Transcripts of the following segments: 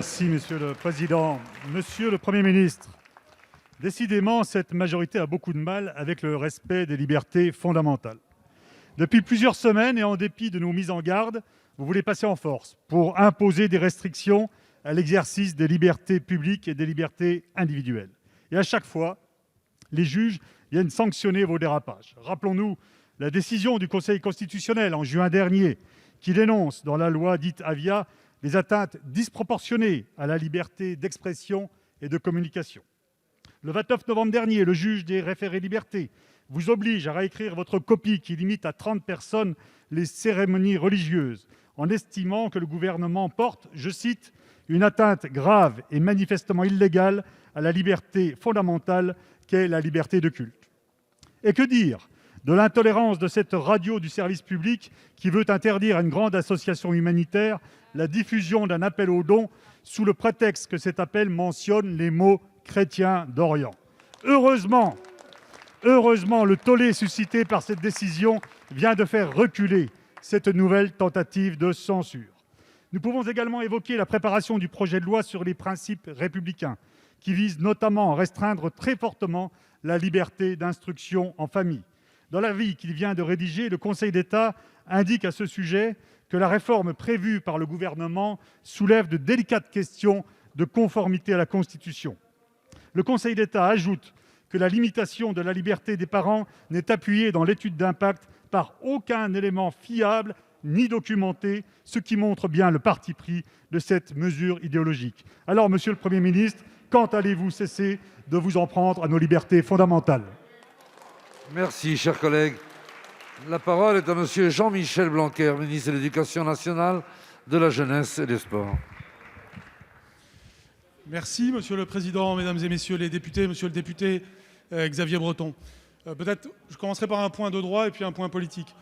Merci, Monsieur le Président. Monsieur le Premier ministre, décidément, cette majorité a beaucoup de mal avec le respect des libertés fondamentales. Depuis plusieurs semaines, et en dépit de nos mises en garde, vous voulez passer en force pour imposer des restrictions à l'exercice des libertés publiques et des libertés individuelles. Et à chaque fois, les juges viennent sanctionner vos dérapages. Rappelons-nous la décision du Conseil constitutionnel en juin dernier, qui dénonce dans la loi dite Avia des atteintes disproportionnées à la liberté d'expression et de communication. Le 29 novembre dernier, le juge des référés-liberté vous oblige à réécrire votre copie qui limite à 30 personnes les cérémonies religieuses, en estimant que le gouvernement porte, je cite, « une atteinte grave et manifestement illégale à la liberté fondamentale qu'est la liberté de culte ». Et que dire de l'intolérance de cette radio du service public qui veut interdire à une grande association humanitaire la diffusion d'un appel aux dons sous le prétexte que cet appel mentionne les mots « chrétiens d'Orient ». Heureusement, le tollé suscité par cette décision vient de faire reculer cette nouvelle tentative de censure. Nous pouvons également évoquer la préparation du projet de loi sur les principes républicains, qui vise notamment à restreindre très fortement la liberté d'instruction en famille. Dans l'avis qu'il vient de rédiger, le Conseil d'État indique à ce sujet que la réforme prévue par le Gouvernement soulève de délicates questions de conformité à la Constitution. Le Conseil d'État ajoute que la limitation de la liberté des parents n'est appuyée dans l'étude d'impact par aucun élément fiable ni documenté, ce qui montre bien le parti pris de cette mesure idéologique. Alors, Monsieur le Premier ministre, quand allez-vous cesser de vous en prendre à nos libertés fondamentales ? Merci, cher collègue. La parole est à Monsieur Jean-Michel Blanquer, ministre de l'Éducation nationale, de la jeunesse et des sports. Merci, Monsieur le Président, Mesdames et Messieurs les députés, Monsieur le député Xavier Breton. Peut-être je commencerai par un point de droit et puis un point politique.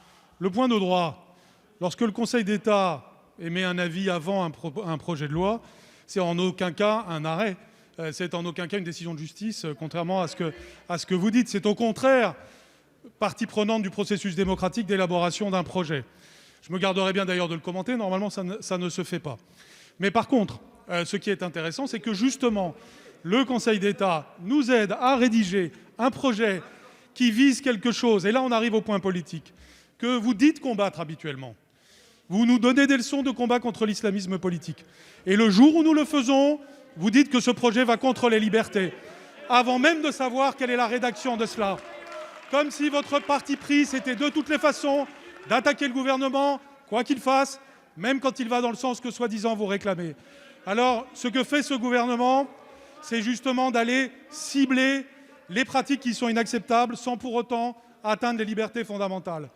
Le point de droit, lorsque le Conseil d'État émet un avis avant un projet de loi, c'est en aucun cas un arrêt, c'est en aucun cas une décision de justice, contrairement à ce que vous dites. C'est au contraire partie prenante du processus démocratique d'élaboration d'un projet. Je me garderai bien d'ailleurs de le commenter, normalement ça ne se fait pas. Mais par contre, ce qui est intéressant, c'est que justement, le Conseil d'État nous aide à rédiger un projet qui vise quelque chose, et là on arrive au point politique, que vous dites combattre habituellement. Vous nous donnez des leçons de combat contre l'islamisme politique. Et le jour où nous le faisons, vous dites que ce projet va contre les libertés, avant même de savoir quelle est la rédaction de cela. Comme si votre parti pris, c'était de toutes les façons d'attaquer le gouvernement, quoi qu'il fasse, même quand il va dans le sens que soi-disant vous réclamez. Alors, ce que fait ce gouvernement, c'est justement d'aller cibler les pratiques qui sont inacceptables sans pour autant atteindre les libertés fondamentales.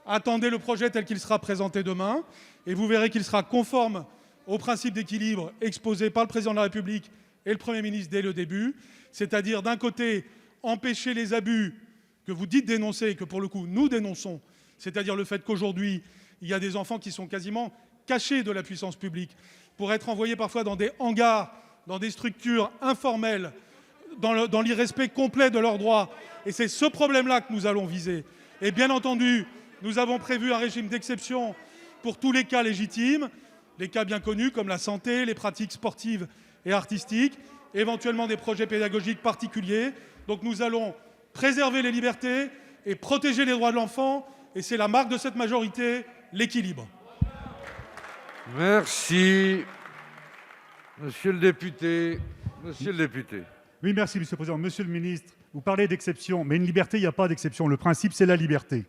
Attendez le projet tel qu'il sera présenté demain et vous verrez qu'il sera conforme au principe d'équilibre exposé par le Président de la République et le Premier ministre dès le début, c'est-à-dire d'un côté empêcher les abus que vous dites dénoncer et que pour le coup nous dénonçons, c'est-à-dire le fait qu'aujourd'hui il y a des enfants qui sont quasiment cachés de la puissance publique pour être envoyés parfois dans des hangars, dans des structures informelles, dans l'irrespect complet de leurs droits. Et c'est ce problème-là que nous allons viser. Et bien entendu, nous avons prévu un régime d'exception pour tous les cas légitimes, les cas bien connus comme la santé, les pratiques sportives et artistiques, éventuellement des projets pédagogiques particuliers. Donc nous allons préserver les libertés et protéger les droits de l'enfant. Et c'est la marque de cette majorité, l'équilibre. Merci. Monsieur le député. Oui, merci, Monsieur le Président. Monsieur le ministre, vous parlez d'exception, mais une liberté, il n'y a pas d'exception. Le principe, c'est la liberté.